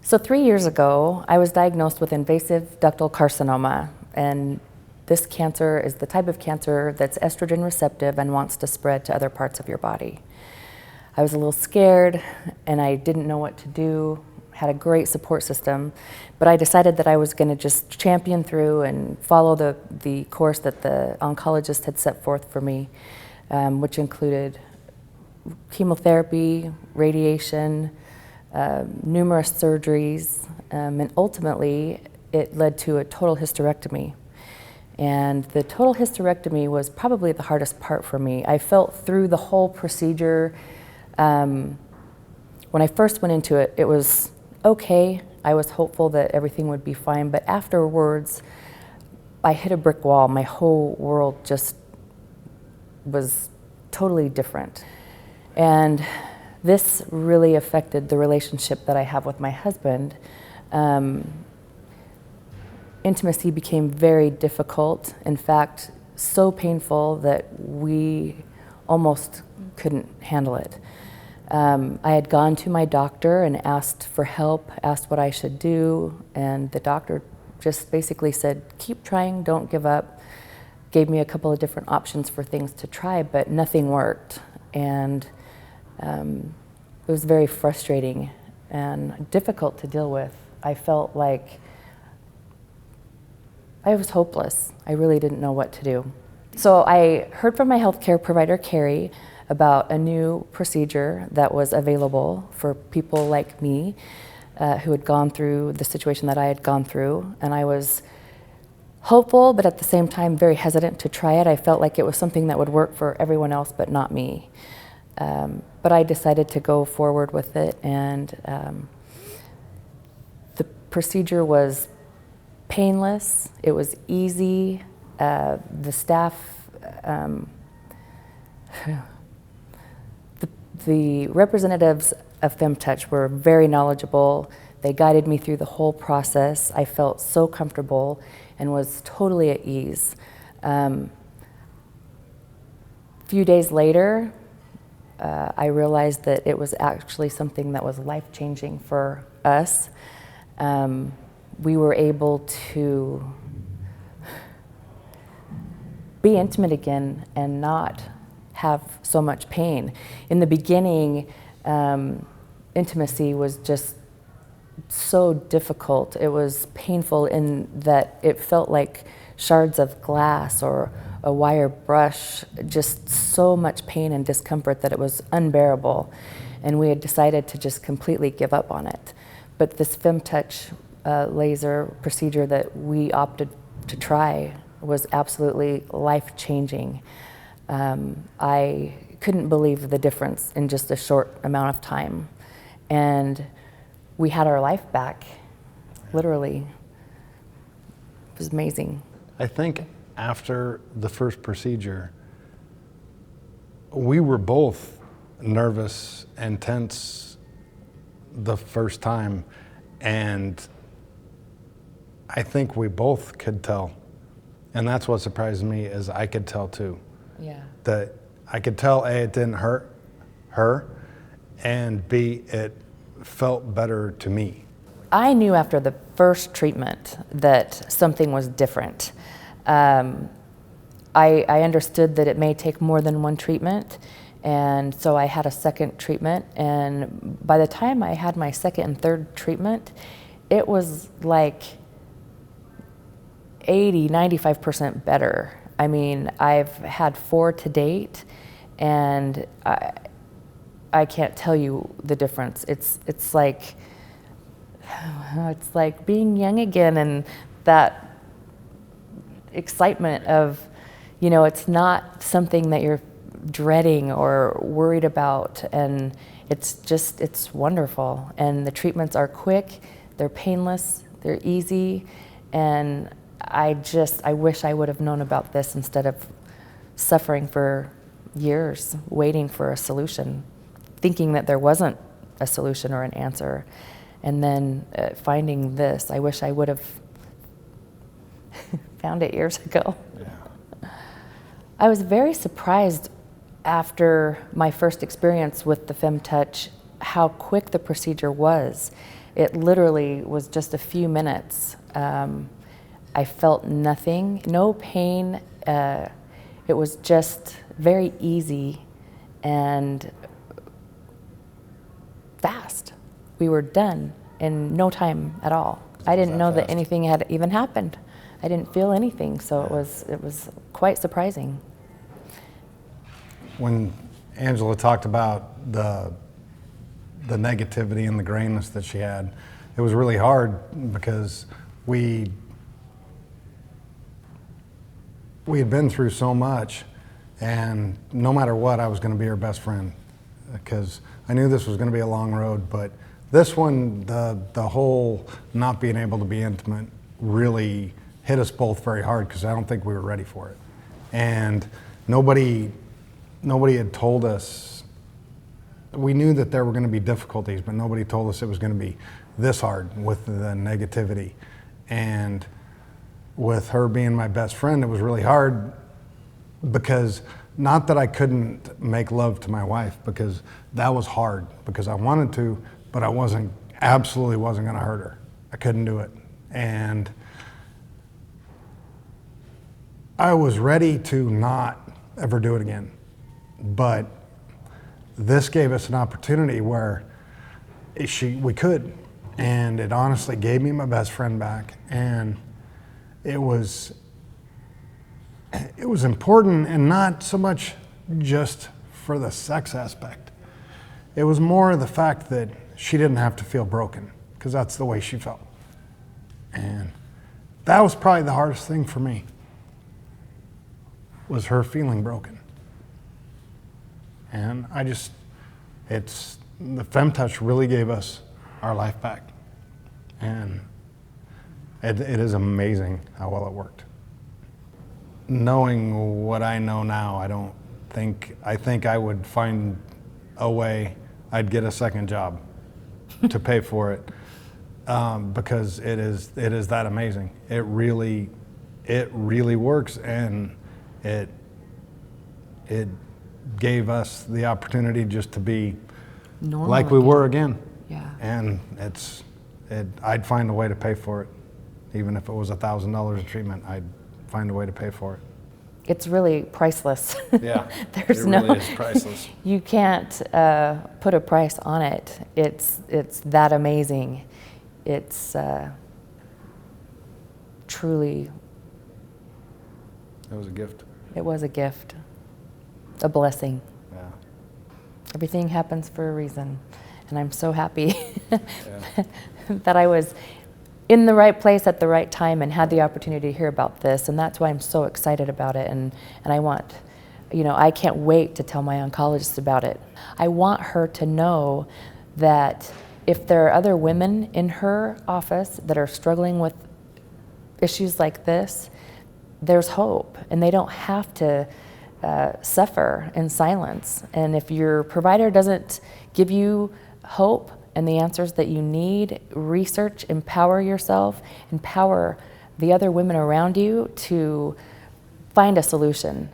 So 3 years ago, I was diagnosed with invasive ductal carcinoma, and this cancer is the type of cancer that's estrogen receptive and wants to spread to other parts of your body. I was a little scared and I didn't know what to do, had a great support system, but I decided that I was going to just champion through and follow the course that the oncologist had set forth for me, which included chemotherapy, radiation, numerous surgeries, and ultimately it led to a total hysterectomy. And the total hysterectomy was probably the hardest part for me. I felt through the whole procedure. When I first went into it, it was okay. I was hopeful that everything would be fine, but afterwards, I hit a brick wall. My whole world just was totally different. And this really affected the relationship that I have with my husband. Intimacy became very difficult. In fact, so painful that we almost couldn't handle it. I had gone to my doctor and asked for help, asked what I should do, and the doctor just basically said, keep trying, don't give up. Gave me a couple of different options for things to try, but nothing worked. And it was very frustrating and difficult to deal with. I felt like I was hopeless. I really didn't know what to do. So I heard from my healthcare provider, Carrie, about a new procedure that was available for people like me who had gone through the situation that I had gone through. And I was hopeful, but at the same time very hesitant to try it. I felt like it was something that would work for everyone else, but not me. But I decided to go forward with it, and the procedure was painless. It was easy. The staff, the representatives of FemTouch were very knowledgeable. They guided me through the whole process. I felt so comfortable and was totally at ease. A few days later, I realized that it was actually something that was life-changing for us. We were able to be intimate again and not have so much pain. In the beginning, intimacy was just so difficult. It was painful in that it felt like shards of glass or a wire brush, just so much pain and discomfort that it was unbearable. And we had decided to just completely give up on it. But this FemTouch laser procedure that we opted to try was absolutely life-changing. I couldn't believe the difference in just a short amount of time. And we had our life back, literally. It was amazing. I think after the first procedure, we were both nervous and tense the first time, and I think we both could tell. And that's what surprised me, is I could tell too. Yeah. That I could tell, A, it didn't hurt her, and B, it felt better to me. I knew after the first treatment that something was different. I understood that it may take more than one treatment, and so I had a second treatment, and by the time I had my second and third treatment, it was like 95% better. I mean, I've had 4 to date, and I can't tell you the difference. It's like being young again, and that excitement of, it's not something that you're dreading or worried about, and it's wonderful. And the treatments are quick, they're painless, they're easy, and I wish I would have known about this instead of suffering for years, waiting for a solution, thinking that there wasn't a solution or an answer, and then finding this. I wish I would have found it years ago. Yeah. I was very surprised after my first experience with the FemTouch how quick the procedure was. It literally was just a few minutes. I felt nothing, no pain. It was just very easy and fast. We were done in no time at all. I didn't know that anything had even happened. I didn't feel anything, so it was quite surprising. When Angela talked about the negativity and the grayness that she had, it was really hard because we had been through so much, and no matter what, I was going to be her best friend, because I knew this was going to be a long road. But this one, the whole not being able to be intimate really hit us both very hard, because I don't think we were ready for it. And nobody had told us. We knew that there were going to be difficulties, but nobody told us it was going to be this hard with the negativity. And with her being my best friend, it was really hard, because not that I couldn't make love to my wife, because that was hard, because I wanted to, but I absolutely wasn't going to hurt her. I couldn't do it. And I was ready to not ever do it again. But this gave us an opportunity where we could, and it honestly gave me my best friend back. And it was important, and not so much just for the sex aspect. It was more the fact that she didn't have to feel broken, because that's the way she felt. And that was probably the hardest thing for me, was her feeling broken. And the FemTouch really gave us our life back. And it is amazing how well it worked. Knowing what I know now, I think I would find a way. I'd get a second job to pay for it, because it is that amazing. It really works, and it gave us the opportunity just to be normal, like we were again. Yeah. And I'd find a way to pay for it. Even if it was $1,000 a treatment, I'd find a way to pay for it. It's really priceless. Yeah, There's it really is priceless. You can't put a price on it. It's that amazing. It's truly. It was a gift. It was a gift, a blessing. Yeah. Everything happens for a reason, and I'm so happy that I was in the right place at the right time and had the opportunity to hear about this, and that's why I'm so excited about it, and I can't wait to tell my oncologist about it. I want her to know that if there are other women in her office that are struggling with issues like this, there's hope, and they don't have to suffer in silence. And if your provider doesn't give you hope and the answers that you need, research, empower yourself, empower the other women around you to find a solution.